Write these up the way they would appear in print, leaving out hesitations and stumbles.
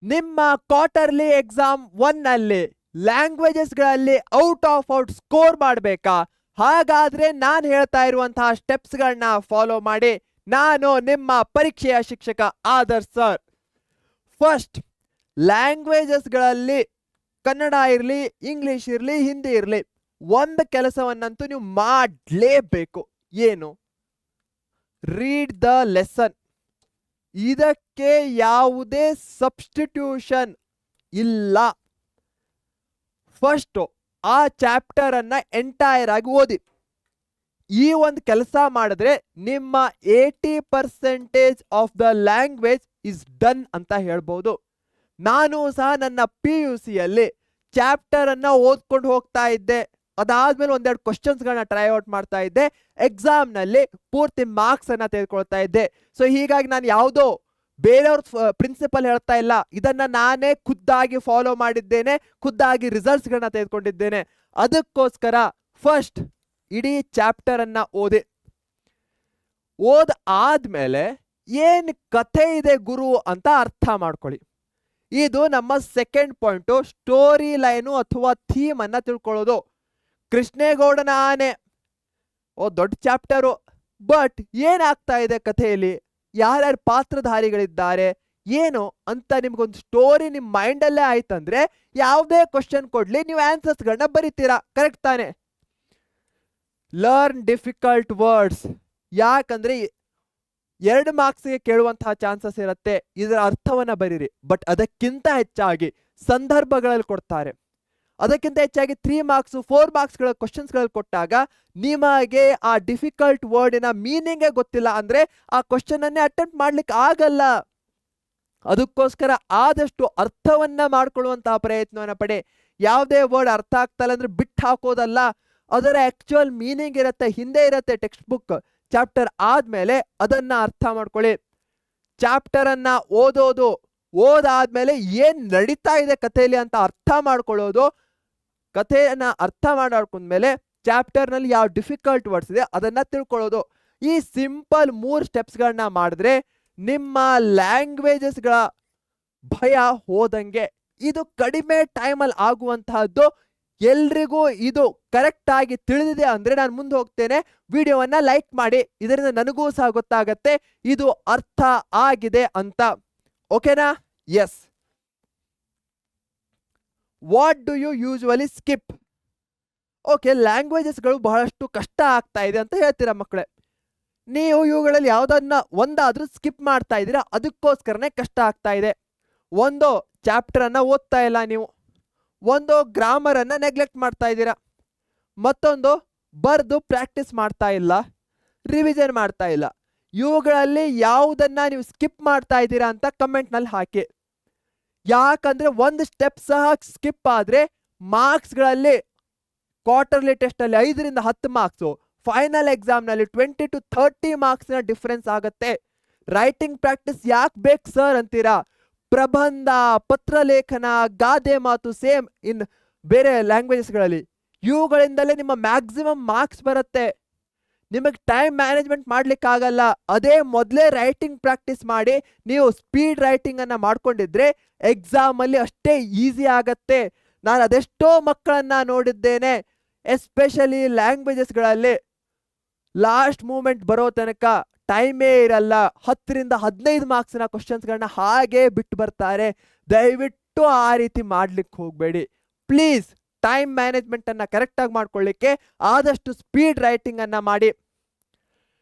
ನಿಮ್ಮ quarterly exam 1 ಅಲ್ಲಿ ಲ್ಯಾಂಗ್ವೇಜಸ್ಗಳಲ್ಲಿ out of out score ಮಾಡಬೇಕಾ? ಹಾಗಾದ್ರೆ ನಾನು ಹೇಳ್ತಾ ಇರುವಂತಹ ಸ್ಟೆಪ್ಸ್ಗಳನ್ನ ಫಾಲೋ ಮಾಡಿ. ನಾನು ನಿಮ್ಮ ಪರೀಕ್ಷೆಯ ಶಿಕ್ಷಕ ಆದರ್ಶ್ ಸರ್. ಫಸ್ಟ್, ಲ್ಯಾಂಗ್ವೇಜಸ್ಗಳಲ್ಲಿ ಕನ್ನಡ ಇರಲಿ, ಇಂಗ್ಲಿಷ್ ಇರಲಿ, ಹಿಂದಿ ಇರಲಿ, ಒಂದು ಕೆಲಸವನ್ನಂತೂ ನೀವು ಮಾಡಲೇಬೇಕು. ಏನು? Read the lesson. ಇದಕ್ಕೆ ಯಾವುದೇ ಸಬ್ಸ್ಟಿಟ್ಯೂಷನ್ ಇಲ್ಲ. ಫಸ್ಟ್ ಆ ಚಾಪ್ಟರ್ ಅನ್ನ ಎಂಟೈರ್ ಆಗಿ ಓದಿ. ಈ ಒಂದು ಕೆಲಸ ಮಾಡಿದ್ರೆ ನಿಮ್ಮ 80% of the language is done ಅಂತ ಹೇಳ್ಬೋದು. ನಾನು ಸಹ ನನ್ನ PUC ಯಲ್ಲಿ ಚಾಪ್ಟರ್ ಅನ್ನ ಓದ್ಕೊಂಡು ಹೋಗ್ತಾ ಇದ್ದೆ. ಅದಾದ್ಮೇಲೆ ಒಂದೆರಡು ಕ್ವಶನ್ಸ್ಗಳನ್ನ ಟ್ರೈ ಔಟ್ ಮಾಡ್ತಾ ಇದ್ದೆ. ಎಕ್ಸಾಮ್ ನಲ್ಲಿ ಪೂರ್ತಿ ಮಾರ್ಕ್ಸ್ ಅನ್ನ ತೆಗೆದುಕೊಳ್ತಾ ಇದ್ದೆ. ಸೊ ಹೀಗಾಗಿ ನಾನು ಯಾವುದೋ ಬೇರೆಯವ್ರ ಪ್ರಿನ್ಸಿಪಲ್ ಹೇಳ್ತಾ ಇಲ್ಲ, ಇದನ್ನ ನಾನೇ ಖುದ್ದಾಗಿ ಫಾಲೋ ಮಾಡಿದ್ದೇನೆ, ಖುದ್ದಾಗಿ ರಿಸಲ್ಟ್ಸ್ಗಳನ್ನ ತೆಗೆದುಕೊಂಡಿದ್ದೇನೆ. ಅದಕ್ಕೋಸ್ಕರ ಫಸ್ಟ್ ಇಡೀ ಚಾಪ್ಟರ್ ಅನ್ನ ಆದ್ಮೇಲೆ ಏನ್ ಕಥೆ ಇದೆ ಗುರು ಅಂತ ಅರ್ಥ ಮಾಡ್ಕೊಳ್ಳಿ. ಇದು ನಮ್ಮ ಸೆಕೆಂಡ್ ಪಾಯಿಂಟು, ಸ್ಟೋರಿ ಲೈನು ಅಥವಾ ಥೀಮ್ ಅನ್ನ ತಿಳ್ಕೊಳ್ಳೋದು. ಕೃಷ್ಣೇಗೌಡನ ಆನೆ ದೊಡ್ಡ ಚಾಪ್ಟರು, ಬಟ್ ಏನಾಗ್ತಾ ಇದೆ ಕಥೆಯಲ್ಲಿ, ಯಾರ್ಯಾರು ಪಾತ್ರಧಾರಿಗಳಿದ್ದಾರೆ ಏನು ಅಂತ ನಿಮ್ಗೊಂದು ಸ್ಟೋರಿ ನಿಮ್ಮ ಮೈಂಡಲ್ಲೇ ಆಯ್ತಂದ್ರೆ ಯಾವುದೇ ಕ್ವಶನ್ ಕೊಡ್ಲಿ ನೀವು ಆನ್ಸರ್ಸ್ಗಳನ್ನ ಬರೀತೀರಾ. ಕರೆಕ್ಟ್ ತಾನೆ? Learn difficult words. ಯಾಕಂದ್ರೆ 2 ಮಾರ್ಕ್ಸ್ಗೆ ಕೇಳುವಂತಹ ಚಾನ್ಸಸ್ ಇರುತ್ತೆ. ಇದರ ಅರ್ಥವನ್ನ ಬರೀರಿ. ಬಟ್ ಅದಕ್ಕಿಂತ ಹೆಚ್ಚಾಗಿ ಸಂದರ್ಭಗಳಲ್ಲಿ ಕೊಡ್ತಾರೆ. ಅದಕ್ಕಿಂತ ಹೆಚ್ಚಾಗಿ 3 ಮಾರ್ಕ್ಸ್ 4 ಮಾರ್ಕ್ಸ್ಗಳ ಕ್ವಶನ್ಸ್ಗಳಲ್ಲಿ ಕೊಟ್ಟಾಗ ನಿಮಗೆ ಆ ಡಿಫಿಕಲ್ಟ್ ವರ್ಡಿನ ಮೀನಿಂಗೇ ಗೊತ್ತಿಲ್ಲ ಅಂದ್ರೆ ಆ ಕ್ವಶನ್ ಅನ್ನೇ ಅಟೆಂಪ್ಟ್ ಮಾಡ್ಲಿಕ್ಕೆ ಆಗಲ್ಲ. ಅದಕ್ಕೋಸ್ಕರ ಆದಷ್ಟು ಅರ್ಥವನ್ನ ಮಾಡ್ಕೊಳ್ಳುವಂತಹ ಪ್ರಯತ್ನವನ್ನ ಪಡೆ. ಯಾವುದೇ ವರ್ಡ್ ಅರ್ಥ ಆಗ್ತಲ್ಲ ಅಂದ್ರೆ ಬಿಟ್ಟು ಹಾಕೋದಲ್ಲ, ಅದರ ಆಕ್ಚುಯಲ್ ಮೀನಿಂಗ್ ಇರುತ್ತೆ, ಹಿಂದೆ ಇರುತ್ತೆ ಟೆಕ್ಸ್ಟ್ ಬುಕ್. ಚಾಪ್ಟರ್ ಆದ್ಮೇಲೆ ಅದನ್ನ ಅರ್ಥ ಮಾಡ್ಕೊಳ್ಳಿ. ಚಾಪ್ಟರ್ ಅನ್ನ ಓದಾದ್ಮೇಲೆ ಏನ್ ನಡೀತಾ ಇದೆ ಕಥೆಯಲ್ಲಿ ಅಂತ ಅರ್ಥ ಮಾಡ್ಕೊಳ್ಳೋದು. ಕಥೆಯನ್ನ ಅರ್ಥ ಮಾಡ್ಕೊಂಡ್ಮೇಲೆ ಚಾಪ್ಟರ್ ನಲ್ಲಿ ಯಾವ ಡಿಫಿಕಲ್ಟ್ ವರ್ಡ್ಸ್ ಇದೆ ಅದನ್ನ ತಿಳ್ಕೊಳ್ಳೋದು. ಈ ಸಿಂಪಲ್ 3 ಸ್ಟೆಪ್ಸ್ಗಳನ್ನ ಮಾಡಿದ್ರೆ ನಿಮ್ಮ ಲ್ಯಾಂಗ್ವೇಜಸ್ಗಳ ಭಯ ಹೋದಂಗೆ. ಇದು ಕಡಿಮೆ ಟೈಮಲ್ಲಿ ಆಗುವಂತಹದ್ದು. ಎಲ್ರಿಗೂ ಇದು ಕರೆಕ್ಟ್ ಆಗಿ ತಿಳಿದಿದೆ ಅಂದ್ರೆ ನಾನು ಮುಂದೆ ಹೋಗ್ತೇನೆ. ವಿಡಿಯೋವನ್ನ ಲೈಕ್ ಮಾಡಿ, ಇದರಿಂದ ನನಗೂ ಸಹ ಗೊತ್ತಾಗತ್ತೆ ಇದು ಅರ್ಥ ಆಗಿದೆ ಅಂತ. ಓಕೆನಾ? Yes. What do you usually skip? Okay, ಲ್ಯಾಂಗ್ವೇಜಸ್ಗಳು ಬಹಳಷ್ಟು ಕಷ್ಟ ಆಗ್ತಾ ಇದೆ ಅಂತ ಹೇಳ್ತೀರಾ ಮಕ್ಕಳೇ. ನೀವು ಇವುಗಳಲ್ಲಿ ಒಂದಾದ್ರೂ ಸ್ಕಿಪ್ ಮಾಡ್ತಾ ಇದ್ದೀರಾ, ಅದಕ್ಕೋಸ್ಕರನೇ ಕಷ್ಟ ಆಗ್ತಾ ಇದೆ. ಒಂದು ಚಾಪ್ಟರ್ ಅನ್ನ ಓದ್ತಾ ಇಲ್ಲ ನೀವು, ಒಂದು ಗ್ರಾಮರ್ ಅನ್ನ ನೆಗ್ಲೆಕ್ಟ್ ಮಾಡ್ತಾ ಇದ್ದೀರಾ, ಮತ್ತೊಂದು ಬರ್ದು ಪ್ರಾಕ್ಟೀಸ್ ಮಾಡ್ತಾ ಇಲ್ಲ, ರಿವಿಷನ್ ಮಾಡ್ತಾ ಇಲ್ಲ. ಇವುಗಳಲ್ಲಿ ಯಾವುದನ್ನ ನೀವು ಸ್ಕಿಪ್ ಮಾಡ್ತಾ ಇದ್ದೀರಾ ಅಂತ ಕಮೆಂಟ್ ನಲ್ಲಿ ಹಾಕಿ. ಯಾಕಂದ್ರೆ ಒಂದು ಸ್ಟೆಪ್ ಸಹ ಸ್ಕಿಪ್ ಆದ್ರೆ ಮಾರ್ಕ್ಸ್ಗಳಲ್ಲಿ ಕ್ವಾರ್ಟರ್ಲಿ ಟೆಸ್ಟ್ ಅಲ್ಲಿ 5 ರಿಂದ 10 ಮಾರ್ಕ್ಸು, ಫೈನಲ್ ಎಕ್ಸಾಮ್ ನಲ್ಲಿ 20 to 30 ಮಾರ್ಕ್ಸ್ ನ ಡಿಫರೆನ್ಸ್ ಆಗುತ್ತೆ. ರೈಟಿಂಗ್ ಪ್ರಾಕ್ಟೀಸ್ ಯಾಕೆ ಬೇಕು ಸರ್ ಅಂತೀರಾ? ಪ್ರಬಂಧ, ಪತ್ರಲೇಖನ, ಗಾದೆ ಮಾತು ಸೇಮ್ ಇನ್ ಬೇರೆ ಲ್ಯಾಂಗ್ವೇಜಸ್ಗಳಲ್ಲಿ. ಇವುಗಳಿಂದಲೇ ನಿಮ್ಮ ಮ್ಯಾಕ್ಸಿಮಮ್ ಮಾರ್ಕ್ಸ್ ಬರುತ್ತೆ. ನಿಮಗೆ ಟೈಮ್ ಮ್ಯಾನೇಜ್ಮೆಂಟ್ ಮಾಡ್ಲಿಕ್ಕಾಗಲ್ಲ. ಅದೇ ಮೊದಲೇ ರೈಟಿಂಗ್ ಪ್ರಾಕ್ಟೀಸ್ ಮಾಡಿ ನೀವು ಸ್ಪೀಡ್ ರೈಟಿಂಗ್ ಅನ್ನ ಮಾಡ್ಕೊಂಡಿದ್ರೆ ಎಕ್ಸಾಮ್ ಅಲ್ಲಿ ಅಷ್ಟೇ ಈಸಿ ಆಗತ್ತೆ. ನಾನು ಅದೆಷ್ಟೋ ಮಕ್ಕಳನ್ನ ನೋಡಿದ್ದೇನೆ, ಎಸ್ಪೆಷಲಿ ಲ್ಯಾಂಗ್ವೇಜಸ್ಗಳಲ್ಲಿ ಲಾಸ್ಟ್ ಮೂಮೆಂಟ್ ಬರೋ ತನಕ ಟೈಮೇ ಇರಲ್ಲ. 10 ರಿಂದ 15 ಮಾರ್ಕ್ಸ್ನ ಕ್ವಶನ್ಸ್ಗಳನ್ನ ಹಾಗೆ ಬಿಟ್ಟು ಬರ್ತಾರೆ. ದಯವಿಟ್ಟು ಆ ರೀತಿ ಮಾಡ್ಲಿಕ್ಕೆ ಹೋಗಬೇಡಿ ಪ್ಲೀಸ್. ಟೈಮ್ ಮ್ಯಾನೇಜ್ಮೆಂಟ್ ಅನ್ನ ಕರೆಕ್ಟ್ ಆಗಿ ಮಾಡ್ಕೊಳ್ಳಿಕ್ಕೆ ಆದಷ್ಟು ಸ್ಪೀಡ್ ರೈಟಿಂಗ್ ಅನ್ನ ಮಾಡಿ.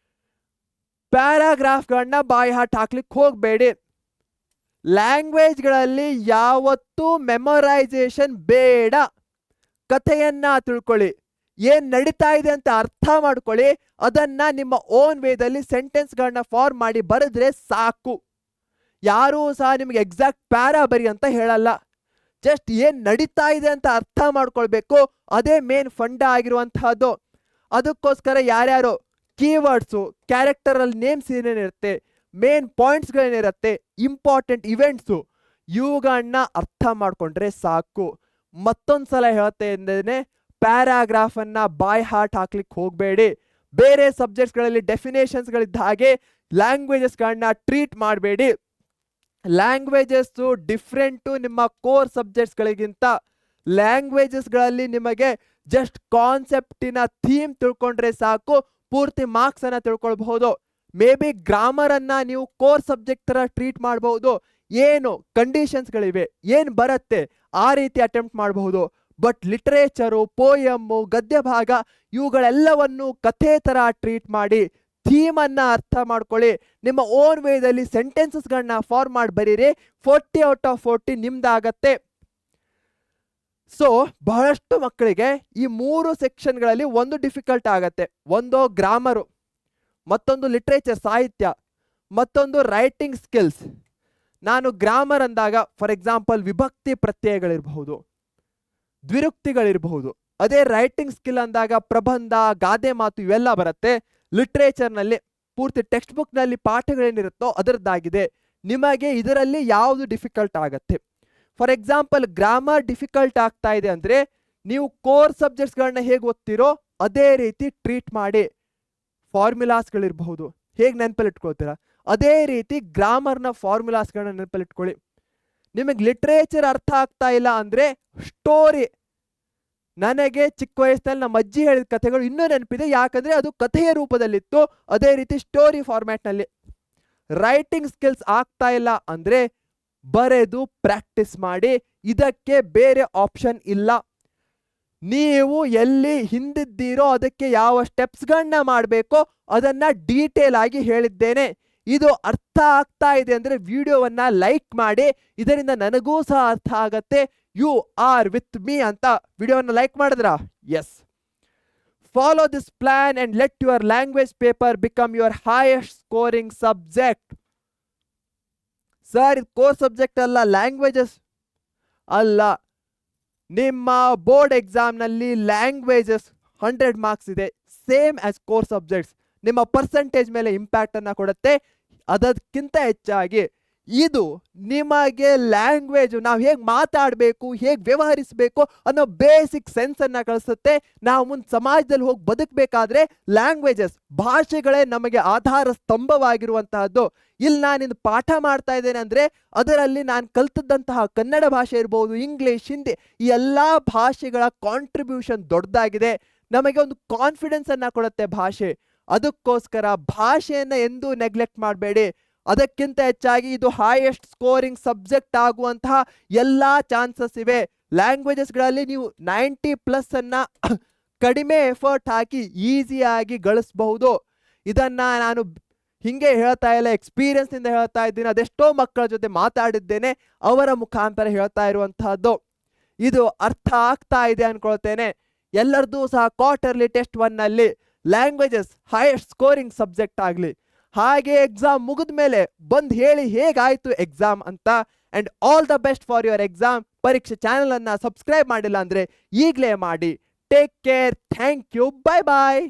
ಪ್ಯಾರಾಗ್ರಾಫ್ಗಳನ್ನ ಬಾಯಿ ಹಾಟ್ ಹಾಕ್ಲಿಕ್ಕೆ ಹೋಗಬೇಡಿ. ಲ್ಯಾಂಗ್ವೇಜ್ಗಳಲ್ಲಿ ಯಾವತ್ತೂ ಮೆಮೊರೈಸೇಷನ್ ಬೇಡ. ಕಥೆಯನ್ನ ತಿಳ್ಕೊಳ್ಳಿ, ಏನ್ ನಡೀತಾ ಇದೆ ಅಂತ ಅರ್ಥ ಮಾಡ್ಕೊಳ್ಳಿ. ಅದನ್ನ ನಿಮ್ಮ ಓನ್ ವೇದಲ್ಲಿ ಸೆಂಟೆನ್ಸ್ಗಳನ್ನ ಫಾರ್ಮ್ ಮಾಡಿ ಬರೆದ್ರೆ ಸಾಕು. ಯಾರೂ ಸಹ ನಿಮಗೆ ಎಕ್ಸಾಕ್ಟ್ ಪ್ಯಾರಾ ಬರಿ ಅಂತ ಹೇಳಲ್ಲ. ಜಸ್ಟ್ ಏನ್ ನಡೀತಾ ಇದೆ ಅಂತ ಅರ್ಥ ಮಾಡ್ಕೊಳ್ಬೇಕು, ಅದೇ ಮೇನ್ ಫಂಡ ಆಗಿರುವಂತಹದ್ದು. ಅದಕ್ಕೋಸ್ಕರ ಯಾರ್ಯಾರು ಕೀವರ್ಡ್ಸು, ಕ್ಯಾರೆಕ್ಟರ್ ಅಲ್ಲಿ ನೇಮ್ಸ್ ಏನೇನಿರುತ್ತೆ, ಮೇನ್ ಪಾಯಿಂಟ್ಸ್ಗಳೇನಿರುತ್ತೆ, ಇಂಪಾರ್ಟೆಂಟ್ ಇವೆಂಟ್ಸು, ಇವುಗಳನ್ನ ಅರ್ಥ ಮಾಡ್ಕೊಂಡ್ರೆ ಸಾಕು. ಮತ್ತೊಂದ್ಸಲ ಹೇಳ್ತೆ ಎಂದೇನೆ, ಪ್ಯಾರಾಗ್ರಾಫ್ ಅನ್ನ ಬಾಯ್ ಹಾರ್ಟ್ ಹಾಕ್ಲಿಕ್ಕೆ ಹೋಗಬೇಡಿ. ಬೇರೆ ಸಬ್ಜೆಕ್ಟ್ಸ್ಗಳಲ್ಲಿ ಡೆಫಿನೇಷನ್ಸ್ಗಳಿದ್ದ ಹಾಗೆ ಲ್ಯಾಂಗ್ವೇಜಸ್ಗಳನ್ನ ಟ್ರೀಟ್ ಮಾಡಬೇಡಿ. ಲ್ಯಾಂಗ್ವೇಜಸ್ಸು ಡಿಫ್ರೆಂಟು ನಿಮ್ಮ ಕೋರ್ ಸಬ್ಜೆಕ್ಟ್ಸ್ಗಳಿಗಿಂತ. ಲ್ಯಾಂಗ್ವೇಜಸ್ಗಳಲ್ಲಿ ನಿಮಗೆ ಜಸ್ಟ್ ಕಾನ್ಸೆಪ್ಟಿನ ಥೀಮ್ ತಿಳ್ಕೊಂಡ್ರೆ ಸಾಕು, ಪೂರ್ತಿ ಮಾರ್ಕ್ಸ್ ಅನ್ನ ತಿಳ್ಕೊಳ್ಬಹುದು. ಮೇ ಬಿ ಗ್ರಾಮರನ್ನು ನೀವು ಕೋರ್ ಸಬ್ಜೆಕ್ಟ್ ಥರ ಟ್ರೀಟ್ ಮಾಡಬಹುದು. ಏನು ಕಂಡೀಷನ್ಸ್ಗಳಿವೆ, ಏನು ಬರುತ್ತೆ ಆ ರೀತಿ ಅಟೆಂಪ್ಟ್ ಮಾಡಬಹುದು. ಬಟ್ ಲಿಟ್ರೇಚರು, ಪೋಯಮ್ಮು, ಗದ್ಯ ಭಾಗ ಇವುಗಳೆಲ್ಲವನ್ನು ಕಥೆ ಥರ ಟ್ರೀಟ್ ಮಾಡಿ ಥೀಮನ್ನು ಅರ್ಥ ಮಾಡ್ಕೊಳ್ಳಿ. ನಿಮ್ಮ ಓನ್ ವೇದಲ್ಲಿ ಸೆಂಟೆನ್ಸಸ್ಗಳನ್ನ ಫಾರ್ಮ್ ಮಾಡಿ ಬರೀರಿ. 40 ಔಟ್ ಆಫ್ 40 ನಿಮ್ದಾಗತ್ತೆ. ಸೊ ಬಹಳಷ್ಟು ಮಕ್ಕಳಿಗೆ ಈ 3 ಸೆಕ್ಷನ್ಗಳಲ್ಲಿ ಒಂದು ಡಿಫಿಕಲ್ಟ್ ಆಗತ್ತೆ. ಒಂದು ಗ್ರಾಮರು, ಮತ್ತೊಂದು ಲಿಟ್ರೇಚರ್ ಸಾಹಿತ್ಯ, ಮತ್ತೊಂದು ರೈಟಿಂಗ್ ಸ್ಕಿಲ್ಸ್. ನಾನು ಗ್ರಾಮರ್ ಅಂದಾಗ ಫಾರ್ ಎಕ್ಸಾಂಪಲ್ ವಿಭಕ್ತಿ ಪ್ರತ್ಯಯಗಳಿರಬಹುದು, ದ್ವಿರುಕ್ತಿಗಳಿರಬಹುದು. ಅದೇ ರೈಟಿಂಗ್ ಸ್ಕಿಲ್ ಅಂದಾಗ ಪ್ರಬಂಧ, ಗಾದೆ ಮಾತು ಇವೆಲ್ಲ ಬರುತ್ತೆ. ಲಿಟ್ರೇಚರ್ನಲ್ಲಿ ಪೂರ್ತಿ ಟೆಕ್ಸ್ಟ್ ಬುಕ್ನಲ್ಲಿ ಪಾಠಗಳೇನಿರುತ್ತೋ ಅದರದ್ದಾಗಿದೆ. ನಿಮಗೆ ಇದರಲ್ಲಿ ಯಾವುದು ಡಿಫಿಕಲ್ಟ್ ಆಗತ್ತೆ? ಫಾರ್ ಎಕ್ಸಾಂಪಲ್ ಗ್ರಾಮರ್ ಡಿಫಿಕಲ್ಟ್ ಆಗ್ತಾ ಇದೆ ಅಂದರೆ ನೀವು ಕೋರ್ ಸಬ್ಜೆಕ್ಟ್ಸ್ಗಳನ್ನ ಹೇಗೆ ಓದ್ತಿರೋ ಅದೇ ರೀತಿ ಟ್ರೀಟ್ ಮಾಡಿ. ಫಾರ್ಮುಲಾಸ್ಗಳಿರಬಹುದು, ಹೇಗೆ ನೆನಪಲ್ಲಿ ಇಟ್ಕೊಳ್ತೀರಾ ಅದೇ ರೀತಿ ಗ್ರಾಮರ್ನ ಫಾರ್ಮುಲಾಸ್ಗಳನ್ನ ನೆನಪಲ್ಲಿ ಇಟ್ಕೊಳ್ಳಿ. ನಿಮಗೆ ಲಿಟ್ರೇಚರ್ ಅರ್ಥ ಆಗ್ತಾ ಇಲ್ಲ ಅಂದರೆ ಸ್ಟೋರಿ. ನನಗೆ ಚಿಕ್ಕ ವಯಸ್ಸಿನಲ್ಲಿ ನಮ್ಮ ಅಜ್ಜಿ ಹೇಳಿದ ಕಥೆಗಳು ಇನ್ನೂ ನೆನಪಿದೆ, ಯಾಕಂದರೆ ಅದು ಕಥೆಯ ರೂಪದಲ್ಲಿತ್ತು. ಅದೇ ರೀತಿ ಸ್ಟೋರಿ ಫಾರ್ಮ್ಯಾಟ್ನಲ್ಲಿ. ರೈಟಿಂಗ್ ಸ್ಕಿಲ್ಸ್ ಆಗ್ತಾ ಇಲ್ಲ ಅಂದರೆ ಬರೆದು ಪ್ರಾಕ್ಟೀಸ್ ಮಾಡಿ. ಇದಕ್ಕೆ ಬೇರೆ ಆಪ್ಷನ್ ಇಲ್ಲ. ನೀವು ಎಲ್ಲಿ ಹಿಂದಿದ್ದೀರೋ ಅದಕ್ಕೆ ಯಾವ ಸ್ಟೆಪ್ಸ್ಗಳನ್ನ ಮಾಡಬೇಕೋ ಅದನ್ನು ಡೀಟೇಲ್ ಆಗಿ ಹೇಳಿದ್ದೇನೆ. ಇದು ಅರ್ಥ ಆಗ್ತಾ ಇದೆ ಅಂದರೆ ವಿಡಿಯೋವನ್ನು ಲೈಕ್ ಮಾಡಿ. ಇದರಿಂದ ನನಗೂ ಸಹ ಅರ್ಥ ಆಗತ್ತೆ. ಯು ಆರ್ ವಿತ್ ಮೀ ಅಂತ ವಿಡಿಯೋವನ್ನು ಲೈಕ್ ಮಾಡಿದ್ರಾ? Yes. Follow this plan and let your language paper become your highest scoring subject. Sir ಇದು ಕೋರ್ ಸಬ್ಜೆಕ್ಟ್ ಅಲ್ಲ, ಲ್ಯಾಂಗ್ವೇಜಸ್ ಅಲ್ಲ. ನಿಮ್ಮ ಬೋರ್ಡ್ ಎಕ್ಸಾಮ್ನಲ್ಲಿ ಲ್ಯಾಂಗ್ವೇಜಸ್ 100 ಮಾರ್ಕ್ಸ್ ಇದೆ, ಸೇಮ್ ಆಸ್ ಕೋರ್ ಸಬ್ಜೆಕ್ಟ್ಸ್. ನಿಮ್ಮ ಪರ್ಸೆಂಟೇಜ್ ಮೇಲೆ ಇಂಪ್ಯಾಕ್ಟನ್ನು ಕೊಡುತ್ತೆ. ಅದಕ್ಕಿಂತ ಹೆಚ್ಚಾಗಿ ಇದು ನಿಮಗೆ ಲ್ಯಾಂಗ್ವೇಜು ನಾವು ಹೇಗೆ ಮಾತಾಡಬೇಕು, ಹೇಗೆ ವ್ಯವಹರಿಸಬೇಕು ಅನ್ನೋ ಬೇಸಿಕ್ ಸೆನ್ಸನ್ನು ಕಳಿಸುತ್ತೆ. ನಾವು ಮುಂದೆ ಸಮಾಜದಲ್ಲಿ ಹೋಗಿ ಬದುಕಬೇಕಾದ್ರೆ ಲ್ಯಾಂಗ್ವೇಜಸ್, ಭಾಷೆಗಳೇ ನಮಗೆ ಆಧಾರ ಸ್ತಂಭವಾಗಿರುವಂತಹದ್ದು. ಇಲ್ಲಿ ನಾನಿಂದು ಪಾಠ ಮಾಡ್ತಾ ಇದ್ದೇನೆ ಅಂದರೆ ಅದರಲ್ಲಿ ನಾನು ಕಲ್ತದ್ದಂತಹ ಕನ್ನಡ ಭಾಷೆ ಇರ್ಬೋದು, ಇಂಗ್ಲೀಷ್, ಹಿಂದಿ, ಈ ಎಲ್ಲ ಭಾಷೆಗಳ ಕಾಂಟ್ರಿಬ್ಯೂಷನ್ ದೊಡ್ಡದಾಗಿದೆ. ನಮಗೆ ಒಂದು ಕಾನ್ಫಿಡೆನ್ಸನ್ನು ಕೊಡುತ್ತೆ ಭಾಷೆ. ಅದಕ್ಕೋಸ್ಕರ ಭಾಷೆಯನ್ನು ಎಂದೂ ನೆಗ್ಲೆಕ್ಟ್ ಮಾಡಬೇಡಿ. ಅದಕ್ಕಿಂತ ಹೆಚ್ಚಾಗಿ ಇದು ಹೈಯೆಸ್ಟ್ ಸ್ಕೋರಿಂಗ್ ಸಬ್ಜೆಕ್ಟ್ ಆಗುವಂತಹ ಎಲ್ಲ ಚಾನ್ಸಸ್ ಇವೆ. ಲ್ಯಾಂಗ್ವೇಜಸ್ಗಳಲ್ಲಿ ನೀವು 90+ ಅನ್ನ ಕಡಿಮೆ ಎಫರ್ಟ್ ಹಾಕಿ ಈಸಿಯಾಗಿ ಗಳಿಸಬಹುದು. ಇದನ್ನು ನಾನು ಹಿಂಗೆ ಹೇಳ್ತಾ ಇಲ್ಲ, ಎಕ್ಸ್ಪೀರಿಯನ್ಸ್ನಿಂದ ಹೇಳ್ತಾ ಇದ್ದೀನಿ. ಅದೆಷ್ಟೋ ಮಕ್ಕಳ ಜೊತೆ ಮಾತಾಡಿದ್ದೇನೆ, ಅವರ ಮುಖಾಂತರ ಹೇಳ್ತಾ ಇರುವಂತಹದ್ದು. ಇದು ಅರ್ಥ ಆಗ್ತಾ ಇದೆ ಅನ್ಕೊಳ್ತೇನೆ. ಎಲ್ಲರದ್ದು ಸಹ ಕ್ವಾರ್ಟರ್ಲಿ ಟೆಸ್ಟ್ 1ನಲ್ಲಿ ಲ್ಯಾಂಗ್ವೇಜಸ್ ಹೈಯೆಸ್ಟ್ ಸ್ಕೋರಿಂಗ್ ಸಬ್ಜೆಕ್ಟ್ ಆಗಲಿ. ಹಾಗೆ ಎಕ್ಸಾಮ್ ಮುಗಿದ ಮೇಲೆ ಬಂದು ಹೇಳಿ ಹೇಗಾಯಿತು ಎಕ್ಸಾಮ್ ಅಂತ. And all the best for your exam. ಪರೀಕ್ಷೆ ಚಾನಲನ್ನು ಸಬ್ಸ್ಕ್ರೈಬ್ ಮಾಡಿಲ್ಲ ಅಂದರೆ ಈಗಲೇ ಮಾಡಿ. Take care. Thank you. Bye bye.